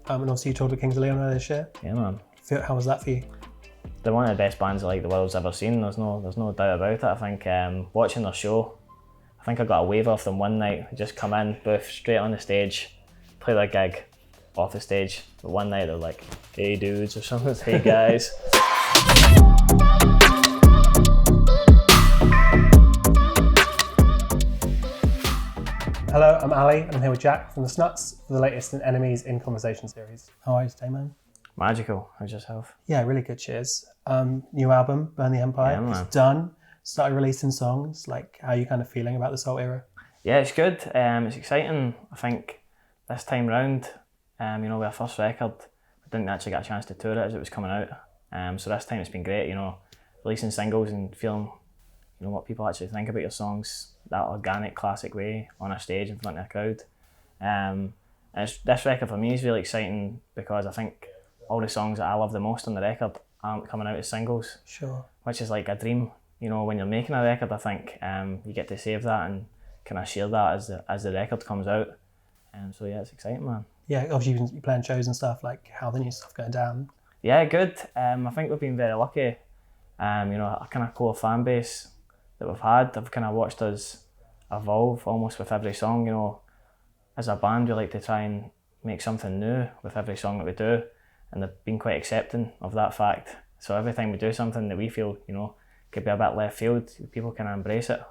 And also you toured with Kings of Leon this year. Yeah, man. How was that for you? They're one of the best bands like the world's ever seen. There's no doubt about it. I think watching their show, I think I got a wave off them one night. They just come in, boof, straight on the stage, play their gig, off the stage. But one night they're like, "Hey dudes," or something. "Hey guys." Hello, I'm Ali, and I'm here with Jack from the Snuts for the latest in NME's In Conversation series. How are you today, man? Magical. How's yourself? Yeah, really good, cheers. New album, Burn the Empire, Yeah, it's done. Started releasing songs. Like, how are you kind of feeling about this whole era? Yeah, it's good. It's exciting. I think this time round, with our first record, we didn't actually get a chance to tour it as it was coming out. So this time it's been great, releasing singles and feeling, what people actually think about your songs, that organic, classic way on a stage in front of a crowd. And this record for me is really exciting because I think all the songs that I love the most on the record aren't coming out as singles. Sure. Which is like a dream. When you're making a record, I think you get to save that and kind of share that as the record comes out. So yeah, it's exciting, man. Yeah, obviously you've been playing shows and stuff. Like, how the new stuff going down? Yeah, good. I think we've been very lucky. A kind of core fan base that we've had. They've kind of watched us evolve almost with every song. As a band, we like to try and make something new with every song that we do, and they've been quite accepting of that fact. So every time we do something that we feel, could be a bit left field, people can embrace it.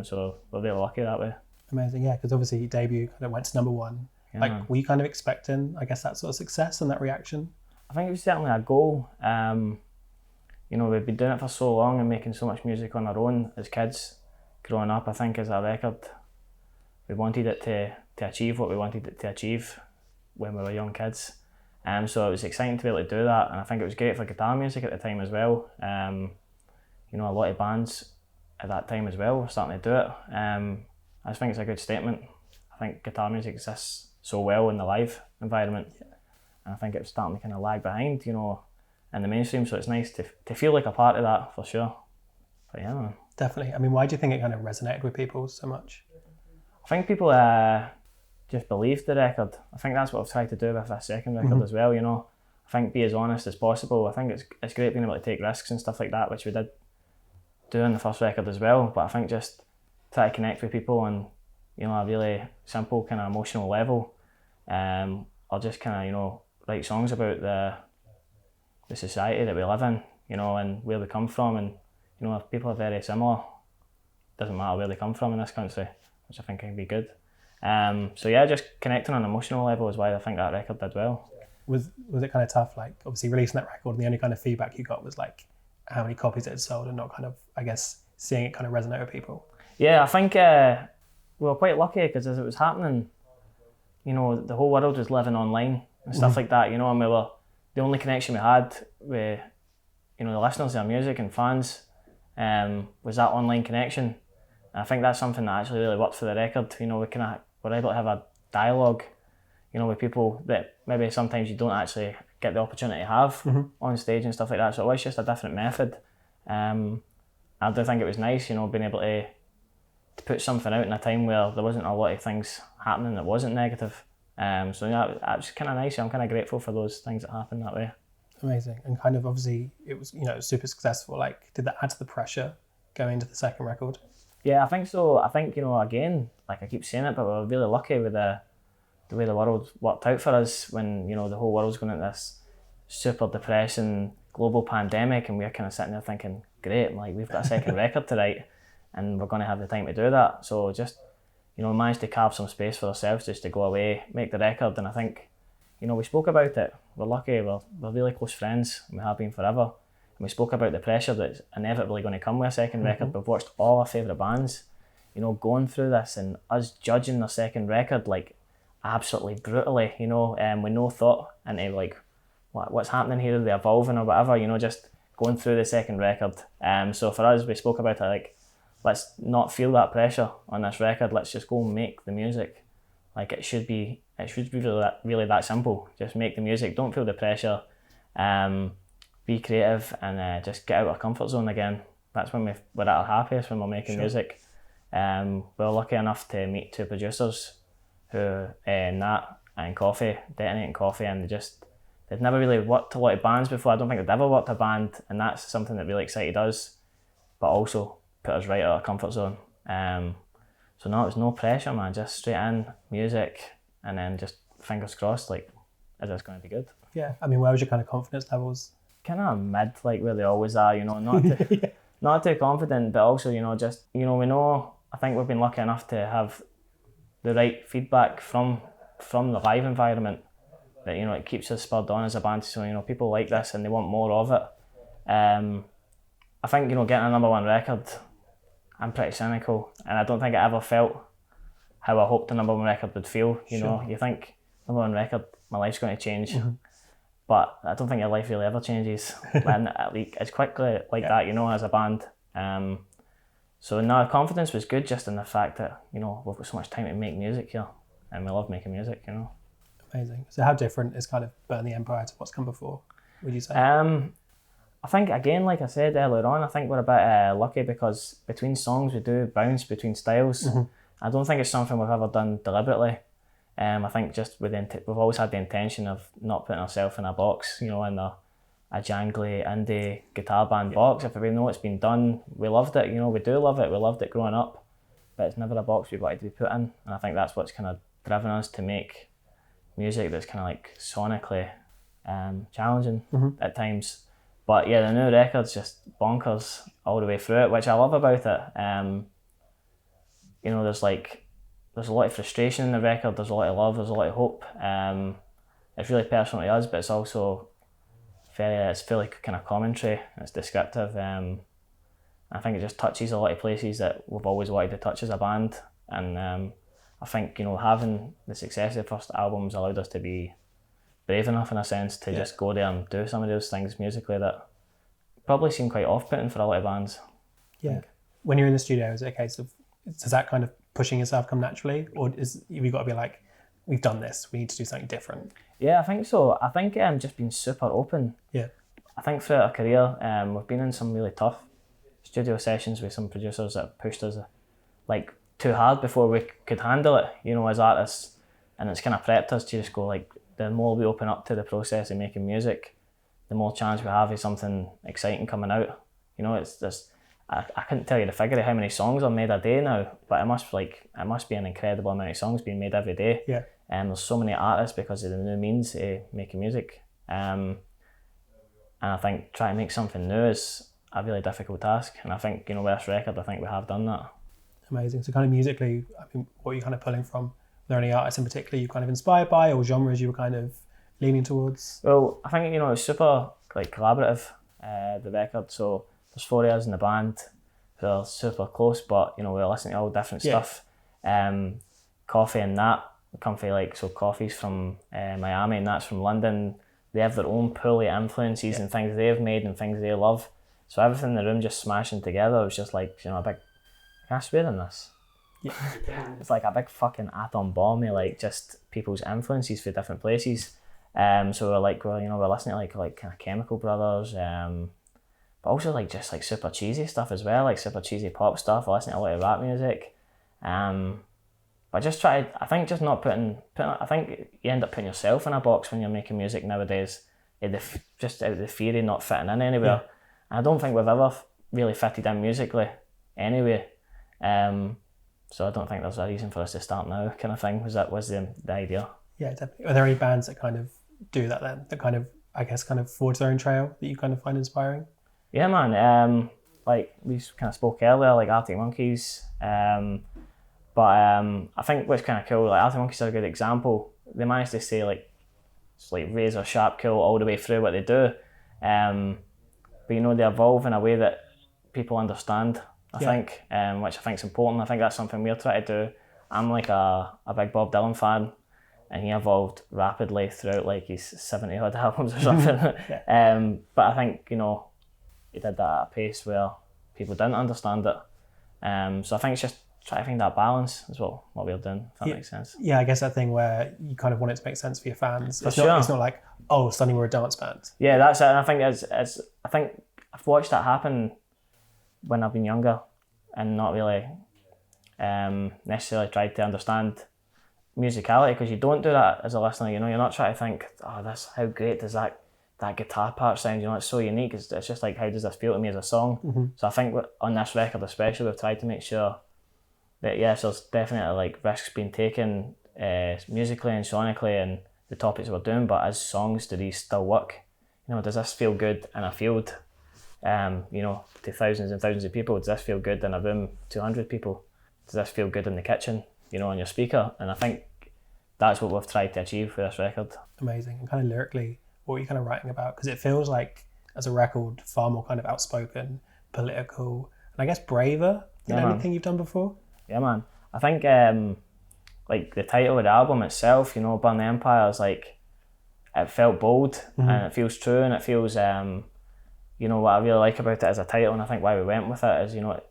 So we're really lucky that way. Amazing, yeah, because obviously your debut kind of went to #1. Yeah, were you kind of expecting, I guess, that sort of success and that reaction? I think it was certainly a goal. We've been doing it for so long and making so much music on our own as kids. Growing up, I think as a record, we wanted it to achieve what we wanted it to achieve when we were young kids. So it was exciting to be able to do that, and I think it was great for guitar music at the time as well. A lot of bands at that time as well were starting to do it. I just think it's a good statement. I think guitar music exists so well in the live environment, and I think it's starting to kind of lag behind, in the mainstream. So it's nice to feel like a part of that for sure. But yeah, man. Definitely. I mean, why do you think it kind of resonated with people so much? I think people just believed the record. I think that's what I've tried to do with this second record as well. I think be as honest as possible. I think it's great being able to take risks and stuff like that, which we did do on the first record as well. But I think just try to connect with people on a really simple kind of emotional level. Or just kind of write songs about the society that we live in, and where we come from, and if people are very similar, doesn't matter where they come from in this country, which I think can be good. So yeah, just connecting on an emotional level is why I think that record did well. Was it kind of tough, like obviously releasing that record and the only kind of feedback you got was like how many copies it had sold and not kind of, I guess, seeing it kind of resonate with people? Yeah, I think we were quite lucky because as it was happening, the whole world was living online and stuff like that, and we were, the only connection we had with, the listeners to our music and fans was that online connection. And I think that's something that actually really worked for the record. We were able to have a dialogue, with people that maybe sometimes you don't actually get the opportunity to have on stage and stuff like that. So it was just a different method. I do think it was nice, being able to put something out in a time where there wasn't a lot of things happening that wasn't negative. So yeah, that was kind of nice. I'm kind of grateful for those things that happened that way. Amazing. And kind of obviously it was, super successful. Like, did that add to the pressure going into the second record? Yeah, I think so. I think, again, like I keep saying it, but we were really lucky with the way the world worked out for us when, the whole world's going into this super depressing global pandemic, and we're kind of sitting there thinking, great, like we've got a second record to write and we're going to have the time to do that. So just, we managed to carve some space for ourselves just to go away, make the record, and I think, we spoke about it. We're lucky, we're really close friends, and we have been forever. And we spoke about the pressure that's inevitably going to come with a second record. We've watched all our favourite bands, going through this and us judging their second record like absolutely brutally, with no thought into like what's happening here, are they evolving or whatever, just going through the second record. So for us, we spoke about it like, let's not feel that pressure on this record, let's just go and make the music. Like it should be really that simple. Just make the music, don't feel the pressure, be creative, and just get out of our comfort zone again. That's when we're at our happiest, when we're making music. We're lucky enough to meet two producers who, Nat and Coffee, Detonating Coffee, and they'd never really worked a lot of bands before. I don't think they'd ever worked a band, and that's something that really excited us, but also put us right out of our comfort zone. So no, it was no pressure, man, just straight in, music, and then just fingers crossed, like, is this going to be good? Yeah, I mean, where was your kind of confidence levels? Kind of mid, like where they always are, you know, not too, not too confident, but also, you know, just, you know, we know, I think we've been lucky enough to have the right feedback from the live environment that, you know, it keeps us spurred on as a band. So, you know, people like this and they want more of it. I think, you know, getting a number one record, I'm pretty cynical, and I don't think I ever felt how I hoped the number one record would feel. You know, you think number one record, my life's going to change, but I don't think your life really ever changes. And it's quickly like that, you know, as a band. So no, confidence was good, just in the fact that, you know, we've got so much time to make music here, and we love making music, you know. Amazing. So how different is kind of Burn the Empire to what's come before, would you say? I think, again, like I said earlier on, I think we're a bit lucky because between songs we do bounce between styles. I don't think it's something we've ever done deliberately. I think just we've always had the intention of not putting ourselves in a box, you know, in a jangly indie guitar band box. If we know it's been done, we loved it, you know, we do love it, we loved it growing up, but it's never a box we wanted to be put in. And I think that's what's kind of driven us to make music that's kind of like sonically challenging at times. But yeah, the new record's just bonkers all the way through it, which I love about it. You know, there's a lot of frustration in the record, there's a lot of love, there's a lot of hope. It's really personal to us, but it's also it's fully kind of commentary, it's descriptive. I think it just touches a lot of places that we've always wanted to touch as a band. And I think, you know, having the success of the first albums allowed us to be brave enough, in a sense, to just go there and do some of those things musically that probably seem quite off-putting for a lot of bands. Yeah. When you're in the studio, is it a case of, does that kind of pushing yourself come naturally, or have you got to be like, we've done this, we need to do something different? Yeah, I think so. I think just being super open. Yeah. I think throughout our career, we've been in some really tough studio sessions with some producers that pushed us like too hard before we could handle it, you know, as artists, and it's kind of prepped us to just go like, the more we open up to the process of making music, the more chance we have of something exciting coming out. You know, it's just, I couldn't tell you the figure of how many songs are made a day now, but it must be an incredible amount of songs being made every day. Yeah. And there's so many artists because of the new means of making music. And I think trying to make something new is a really difficult task. And I think, you know, with this record, I think we have done that. Amazing. So kind of musically, I mean, what are you kind of pulling from? Are there any artists in particular you kind of inspired by, or genres you were kind of leaning towards? Well, I think, you know, it's super like collaborative, the record. So there's 4 of us in the band who are super close, but, you know, we're listening to all different stuff. Coffee and Nat come from like, so Coffee's from Miami and Nat's from London. They have their own pool of influences and things they've made and things they love. So everything in the room just smashing together. It was just like, you know, a big, can I swear in this? Yeah. It's like a big fucking atom bomb of like just people's influences for different places. So we're listening to like kind of Chemical Brothers, but also like just like super cheesy stuff as well, like super cheesy pop stuff. I listen to a lot of rap music. But just try, I think just not putting, I think you end up putting yourself in a box when you're making music nowadays, just out of the fear of not fitting in anywhere. Yeah. And I don't think we've ever really fitted in musically anyway. So I don't think there's a reason for us to start now, kind of thing. Was the idea? Yeah, definitely. Are there any bands that kind of do that then? That kind of, I guess, kind of forge their own trail that you kind of find inspiring? Yeah, man. Like we kind of spoke earlier, like Arctic Monkeys. But I think what's kind of cool, like Arctic Monkeys are a good example. They managed to stay like, it's like razor sharp cool all the way through what they do. But you know, they evolve in a way that people understand. I think, which I think is important. I think that's something we're trying to do. I'm like a big Bob Dylan fan, and he evolved rapidly throughout like his 70 odd albums or something. But I think, you know, he did that at a pace where people didn't understand it. So I think it's just try to find that balance as well, what we're doing, if that makes sense. Yeah, I guess that thing where you kind of want it to make sense for your fans. It's not like, oh, suddenly we're a dance band. Yeah, that's it. And I think I think I've watched that happen when I've been younger and not really necessarily tried to understand musicality, because you don't do that as a listener. You know, you're not trying to think, oh, this, how great does that guitar part sound? You know, it's so unique. It's just like, how does this feel to me as a song? So I think on this record especially, we've tried to make sure that yes, there's definitely like risks being taken musically and sonically and the topics we're doing, but as songs, do these still work? You know, does this feel good in a field, you know, to thousands and thousands of people? Does this feel good in a room, 200 people? Does this feel good in the kitchen, you know, on your speaker? And I think that's what we've tried to achieve with this record. Amazing. And kind of lyrically, what are you kind of writing about? Because it feels like, as a record, far more kind of outspoken, political, and I guess braver than anything you've done before. Yeah, man. I think like the title of the album itself, you know, Burn the Empire, is like, it felt bold and it feels true, and it feels, you know, what I really like about it as a title, and I think why we went with it is, you know,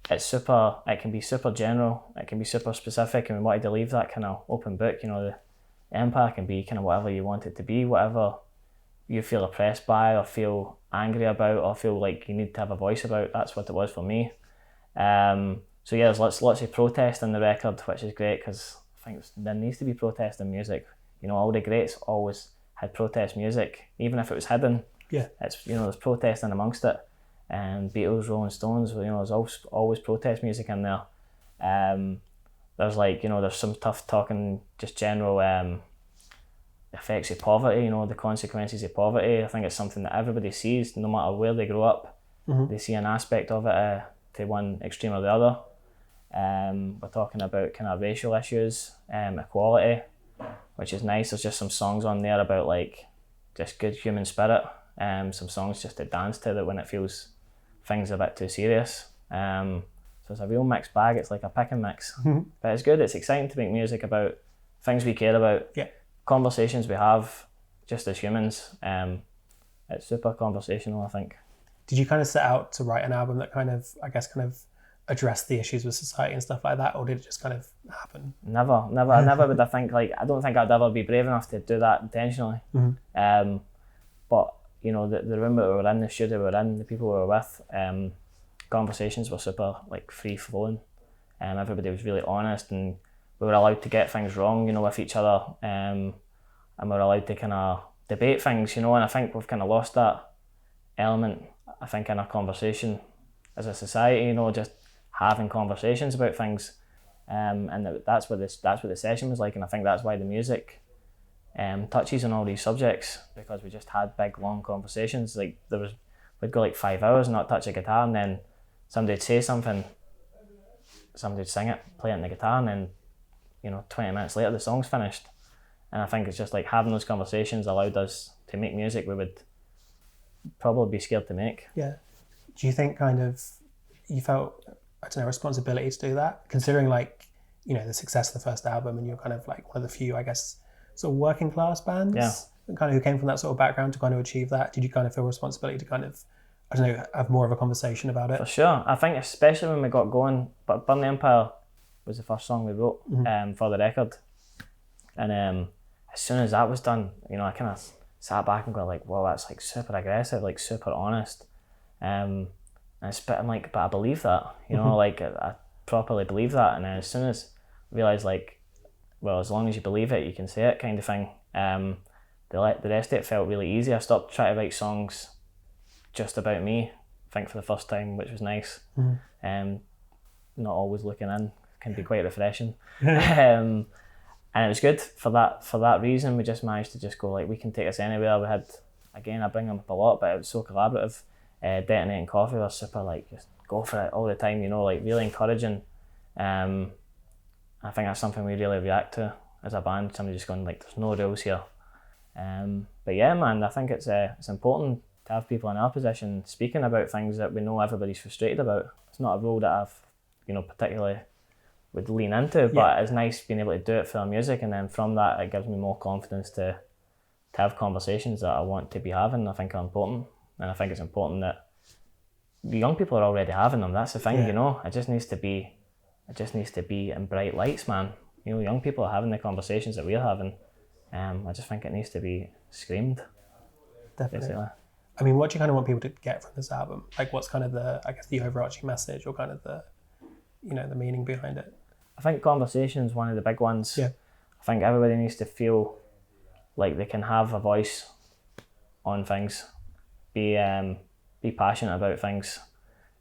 it can be super general, it can be super specific, and we wanted to leave that kind of open book. You know, the empire can be kind of whatever you want it to be, whatever you feel oppressed by or feel angry about or feel like you need to have a voice about. That's what it was for me. So yeah, there's lots of protest in the record, which is great, because I think there needs to be protest in music. You know, all the greats always had protest music, even if it was hidden. Yeah, it's, you know, there's protesting amongst it. Beatles, Rolling Stones, you know, there's always protest music in there. There's like, you know, there's some tough talking, just general effects of poverty, you know, the consequences of poverty. I think it's something that everybody sees, no matter where they grow up. They see an aspect of it to one extreme or the other. We're talking about kind of racial issues, equality, which is nice. There's just some songs on there about like just good human spirit. Some songs just to dance to that when it feels things a bit too serious. So it's a real mixed bag. It's like a pick and mix, but it's good. It's exciting to make music about things we care about, conversations we have just as humans. It's super conversational, I think. Did you kind of set out to write an album that kind of, I guess, kind of addressed the issues with society and stuff like that, or did it just kind of happen? Never would I think, like, I don't think I'd ever be brave enough to do that intentionally. But you know, the room that we were in, the studio we were in, the people we were with, conversations were super like free flowing. Everybody was really honest, and we were allowed to get things wrong, you know, with each other, and we were allowed to kind of debate things, you know. And I think we've kind of lost that element, I think, in our conversation as a society, you know, just having conversations about things, and that's what the session was like. And I think that's why the music touches on all these subjects, because we just had big long conversations. Like we'd go like 5 hours and not touch a guitar, and then somebody'd say something, somebody'd sing it, play it on the guitar, and then, you know, 20 minutes later the song's finished. And I think it's just like having those conversations allowed us to make music we would probably be scared to make. Yeah. Do you think kind of you felt, I don't know, responsibility to do that, considering like, you know, the success of the first album, and you're kind of like one of the few, I guess, sort of working class bands, kind of who came from that sort of background to kind of achieve that? Did you kind of feel responsibility to kind of, I don't know, have more of a conversation about it? For sure. I think especially when we got going, but Burn the Empire was the first song we wrote for the record. And as soon as that was done, you know, I kind of sat back and got like, well, that's like super aggressive, like super honest. And I'm like, but I believe that, you know, like I properly believe that. And then as soon as I realised, like, well, as long as you believe it, you can say it, kind of thing. The rest of it felt really easy. I stopped trying to write songs just about me, I think, for the first time, which was nice. Not always looking in can be quite refreshing. And it was good for that reason. We just managed to just go like, we can take this anywhere. We had, again, I bring them up a lot, but it was so collaborative. Detonating Coffee was super like, just go for it all the time, you know, like really encouraging. I think that's something we really react to as a band. Somebody just going like, there's no rules here. But yeah, man, I think it's important to have people in our position speaking about things that we know everybody's frustrated about. It's not a role that I've, you know, particularly would lean into, but it's nice being able to do it for our music, and then from that it gives me more confidence to have conversations that I want to be having. I think are important, and I think it's important that the young people are already having them. That's the thing, you know. It just needs to be in bright lights, man. You know, young people are having the conversations that we're having. I just think it needs to be screamed. Definitely. Basically. I mean, what do you kind of want people to get from this album? Like, what's kind of the, I guess, the overarching message, or kind of the, you know, the meaning behind it? I think conversation's one of the big ones. I think everybody needs to feel like they can have a voice on things, be passionate about things,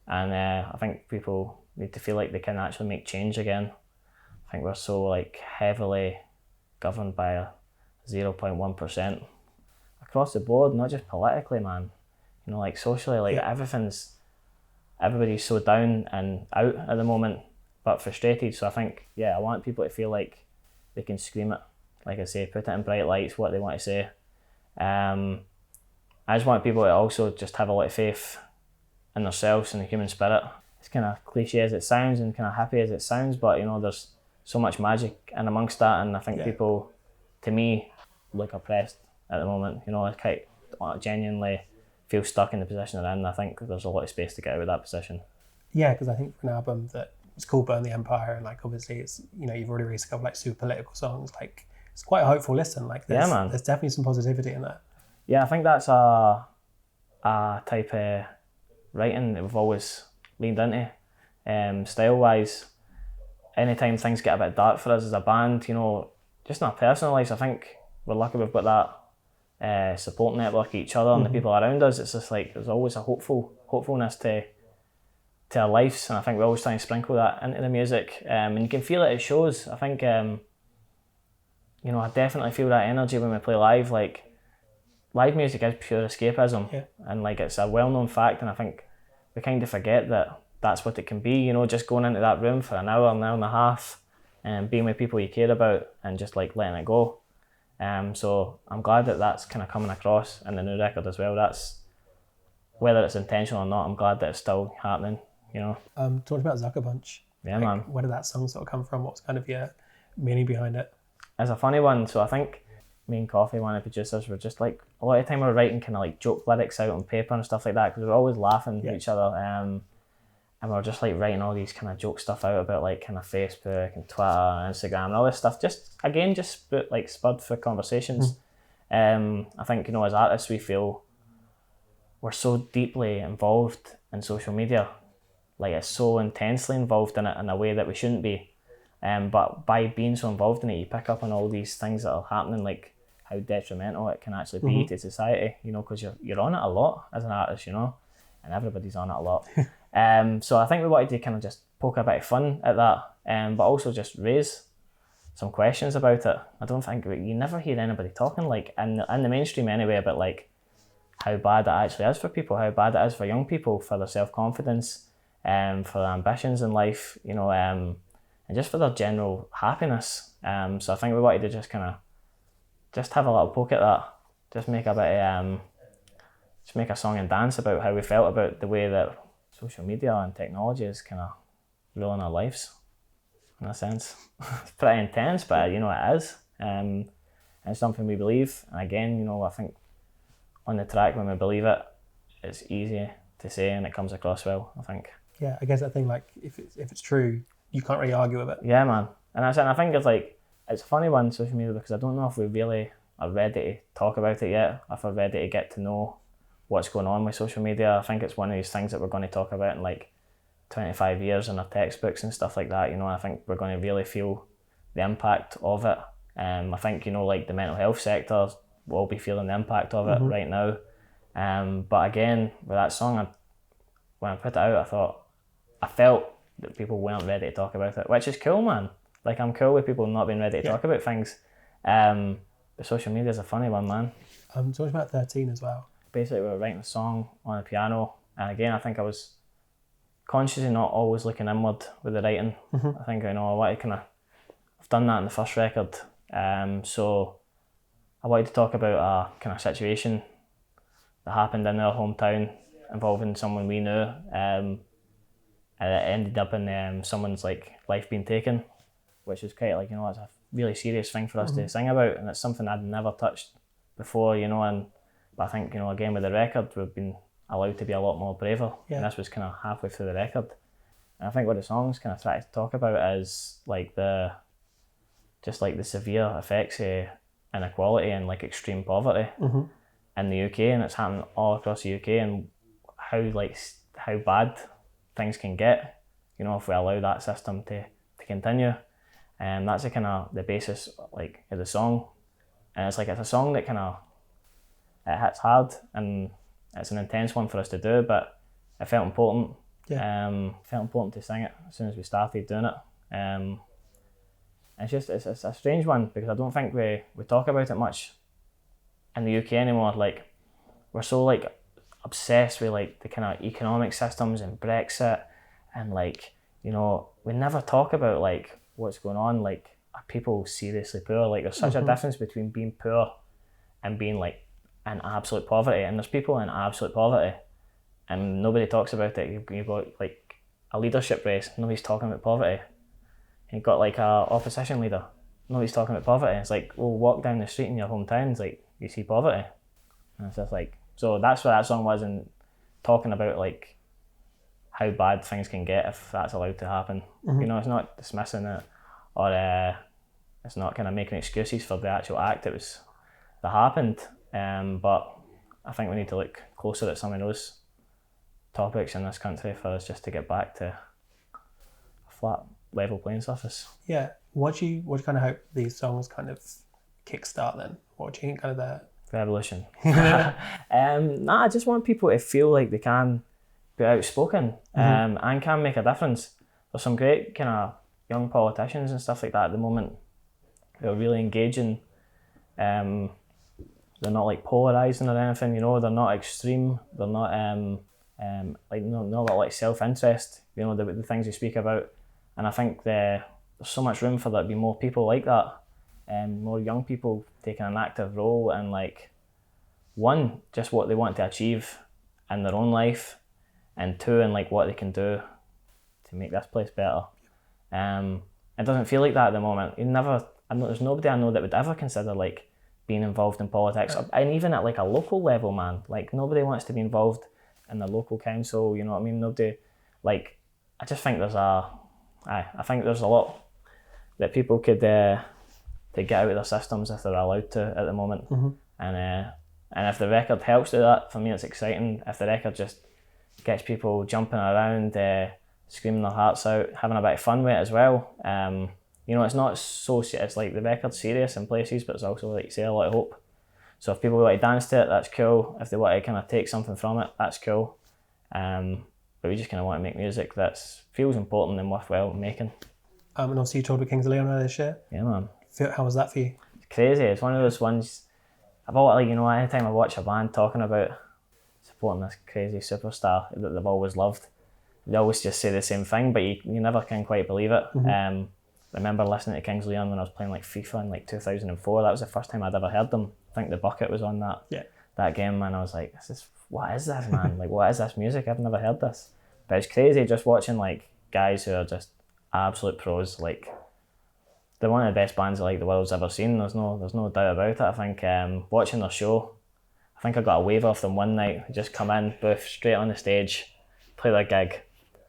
and I think people need to feel like they can actually make change again. I think we're so like heavily governed by a 0.1% across the board, not just politically, man. You know, like socially, like everybody's so down and out at the moment, but frustrated. So I think, I want people to feel like they can scream it, like I say, put it in bright lights, what they want to say. I just want people to also just have a lot of faith in themselves and the human spirit. It's kind of cliche as it sounds and kind of happy as it sounds, but you know, there's so much magic in amongst that, and I think people, to me, look oppressed at the moment. You know, I quite genuinely feel stuck in the position they're in. I think there's a lot of space to get out of that position. Yeah, because I think for an album that it's called Burn the Empire, and like obviously it's, you know, you've already released a couple like super political songs, like it's quite a hopeful listen. Like there's definitely some positivity in that. Yeah, I think that's a type of writing that we've always leaned into. Style wise, anytime things get a bit dark for us as a band, you know, just in our personal lives, I think we're lucky we've got that support network, each other and the people around us. It's just like there's always a hopefulness to our lives, and I think we always try and sprinkle that into the music, and you can feel it shows. I think you know, I definitely feel that energy when we play live. Like live music is pure escapism, and like it's a well-known fact, and I think we kind of forget that that's what it can be, you know, just going into that room for an hour and a half and being with people you care about and just like letting it go. So I'm glad that that's kind of coming across in the new record as well. That's, whether it's intentional or not, I'm glad that it's still happening, you know. Talking about Zucker Bunch. Yeah, man. Where did that song sort of come from? What's kind of your meaning behind it? It's a funny one. So I think me and Coffee, one of the producers, were just like, a lot of time we were writing kind of like joke lyrics out on paper and stuff like that, because we were always laughing at each other. And we were just like writing all these kind of joke stuff out about like kind of Facebook and Twitter and Instagram and all this stuff. Just spurred for conversations. I think, you know, as artists, we feel we're so deeply involved in social media. Like it's so intensely involved in it in a way that we shouldn't be. But by being so involved in it, you pick up on all these things that are happening, like how detrimental it can actually be to society, you know, because you're on it a lot as an artist, you know, and everybody's on it a lot. So I think we wanted to kind of just poke a bit of fun at that, but also just raise some questions about it. I don't think you never hear anybody talking like in the mainstream anyway about like how bad it actually is for people, how bad it is for young people, for their self-confidence, for their ambitions in life, you know, and just for their general happiness. So I think we wanted to just kind of just have a little poke at that, just make a bit of, just make a song and dance about how we felt about the way that social media and technology is kind of ruling our lives, in a sense. It's pretty intense, but you know, it is. And it's something we believe. And again, you know, I think on the track, when we believe it, it's easy to say and it comes across well, I think. Yeah, I guess that thing, like, if it's true, you can't really argue with it. Yeah, man. And I think it's like, it's a funny one, social media, because I don't know if we really are ready to talk about it yet, if we're ready to get to know what's going on with social media. I think it's one of these things that we're going to talk about in like 25 years in our textbooks and stuff like that, you know. I think we're going to really feel the impact of it. I think, you know, like the mental health sector will be feeling the impact of it right now. But again, with that song, when I put it out, I felt that people weren't ready to talk about it, which is cool, man. Like, I'm cool with people not being ready to talk about things. But social media is a funny one, man. Talking about 13 as well. Basically, we were writing a song on a piano, and again, I think I was consciously not always looking inward with the writing. I think, you know, I want to I've done that in the first record. So I wanted to talk about a kind of situation that happened in our hometown involving someone we knew, and it ended up in someone's like life being taken, which was quite like, you know, it's a really serious thing for us to sing about, and it's something I'd never touched before, you know. But I think, you know, again with the record, we've been allowed to be a lot more braver, and this was kind of halfway through the record. And I think what the songs kind of try to talk about is like the severe effects of inequality and like extreme poverty in the UK, and it's happening all across the UK, and how bad things can get, you know, if we allow that system to continue. That's the kind of the basis like of the song, and it's a song that kind of it hits hard, and it's an intense one for us to do, but it felt important. Felt important to sing it as soon as we started doing it. It's a strange one because I don't think we talk about it much in the UK anymore. Like, we're so like obsessed with like the kind of economic systems and Brexit, and like, you know, we never talk about like what's going on. Like, are people seriously poor? Like, there's such a difference between being poor and being like in absolute poverty, and there's people in absolute poverty and nobody talks about it. You've got like a leadership race, nobody's talking about poverty. You've got like a opposition leader, nobody's talking about poverty. It's like, well, walk down the street in your hometown, it's like you see poverty. And it's just like, so that's what that song was, and talking about like how bad things can get if that's allowed to happen. You know, it's not dismissing it, or it's not kind of making excuses for the actual act that happened. But I think we need to look closer at some of those topics in this country for us just to get back to a flat, level playing surface. Yeah. What do you kind of hope these songs kind of kickstart then? What do you think kind of the revolution? I just want people to feel like they can be outspoken and can make a difference. There's some great kind of young politicians and stuff like that at the moment who are really engaging. They're not like polarising or anything, you know, they're not extreme, they're not not like self-interest, you know, the things they speak about. And I think there's so much room for there to be more people like that, and more young people taking an active role in like, one, just what they want to achieve in their own life, and two, in like what they can do to make this place better. It doesn't feel like that at the moment. There's nobody I know that would ever consider like being involved in politics, and even at like a local level, man. Like, nobody wants to be involved in the local council, you know what I mean? Nobody, like, I just think I think there's a lot that people could to get out of their systems if they're allowed to at the moment. And if the record helps do that, for me it's exciting. If the record just gets people jumping around, screaming their hearts out, having a bit of fun with it as well. You know, it's not so, it's like the record's serious in places, but it's also, like you say, a lot of hope. So if people want to dance to it, that's cool. If they want to kind of take something from it, that's cool. But we just kind of want to make music that feels important and worthwhile making. And obviously you toured with Kings of Leon earlier this year. Yeah, man. How was that for you? It's crazy. It's one of those ones, anytime I watch a band talking about supporting this crazy superstar that they've always loved, they always just say the same thing, but you never can quite believe it. I remember listening to Kings of Leon when I was playing like FIFA in like 2004. That was the first time I'd ever heard them. I think The Bucket was on that game, and I was like, what is this, man? Like, what is this music? I've never heard this. But it's crazy just watching like guys who are just absolute pros. Like, they're one of the best bands that like the world's ever seen. There's no doubt about it. I think watching their show, I think I got a wave off them one night. Just come in, booth, straight on the stage, play their gig,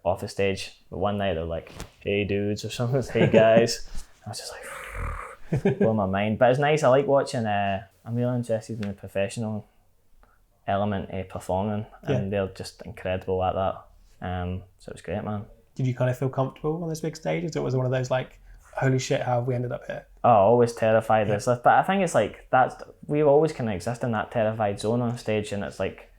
off the stage. But one night they're like, hey dudes, or something, hey guys. I was just like, blow my mind. But it's nice. I like watching. I'm really interested in the professional element of performing, and they're just incredible at that. So it's great, man. Did you kind of feel comfortable on those big stages? Or was it one of those like, holy shit, how have we ended up here? Oh, always terrified. But I think it's like we always kind of exist in that terrified zone on stage, and it's like,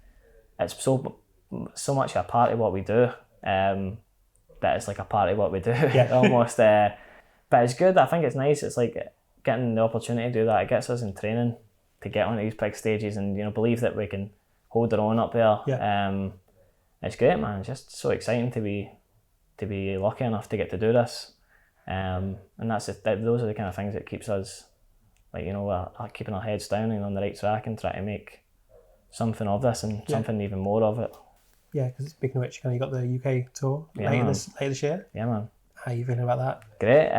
it's so much a part of what we do. That it's like a part of what we do, almost. But it's good. I think it's nice. It's like getting the opportunity to do that. It gets us in training to get on these big stages and, you know, believe that we can hold our own up there. It's great, man. It's just so exciting to be lucky enough to get to do this. And those are the kind of things that keeps us, like, you know, keeping our heads down and on the right track and trying to make something of this and something even more of it. Yeah, because speaking of which, you got the UK tour later this year. Yeah, man. How are you feeling about that? Great.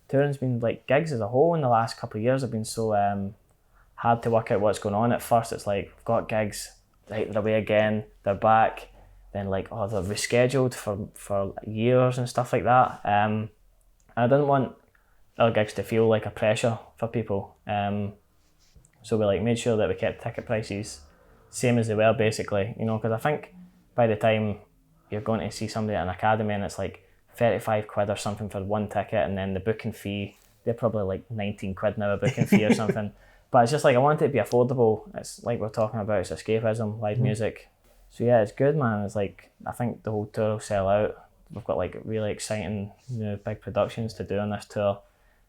Touring's been, like, gigs as a whole in the last couple of years have been so hard to work out what's going on. At first it's like, we've got gigs, right, they're away again, they're back, then like, oh, they're rescheduled for years and stuff like that. And I didn't want our gigs to feel like a pressure for people. So we like made sure that we kept ticket prices same as they were, basically, you know, because I think by the time you're going to see somebody at an academy and it's like £35 or something for one ticket, and then the booking fee, they're probably like 19 quid now a booking fee or something. But it's just like, I want it to be affordable. It's like we're talking about, it's escapism, live music. So yeah, it's good, man. It's like, I think the whole tour will sell out. We've got like really exciting, big productions to do on this tour.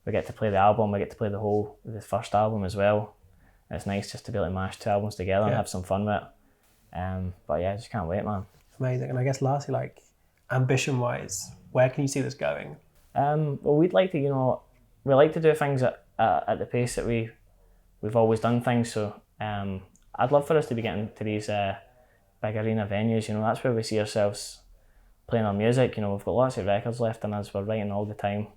We get to play the album, we get to play the first album as well. It's nice just to be able to mash 2 albums together and have some fun with it. But yeah, I just can't wait, man. Amazing. And I guess lastly, like, ambition-wise, where can you see this going? Well, we'd like to, we like to do things at the pace that we've always done things. So I'd love for us to be getting to these big arena venues. That's where we see ourselves playing our music. We've got lots of records left in us. We're writing all the time.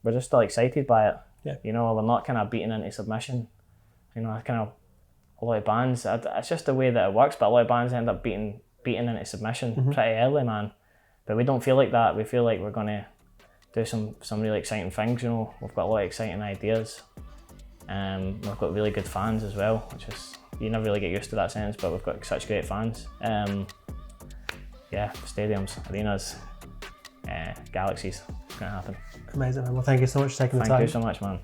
We're just still excited by it. Yeah. We're not kind of beaten into submission. A lot of bands, it's just the way that it works, but a lot of bands end up beaten into submission pretty early, man. But we don't feel like that. We feel like we're going to do some really exciting things. We've got a lot of exciting ideas. We've got really good fans as well, which is, you never really get used to that sense, but we've got such great fans. Stadiums, arenas, galaxies, it's going to happen. Amazing, man. Well, thank you so much for taking the time. Thank you so much, man.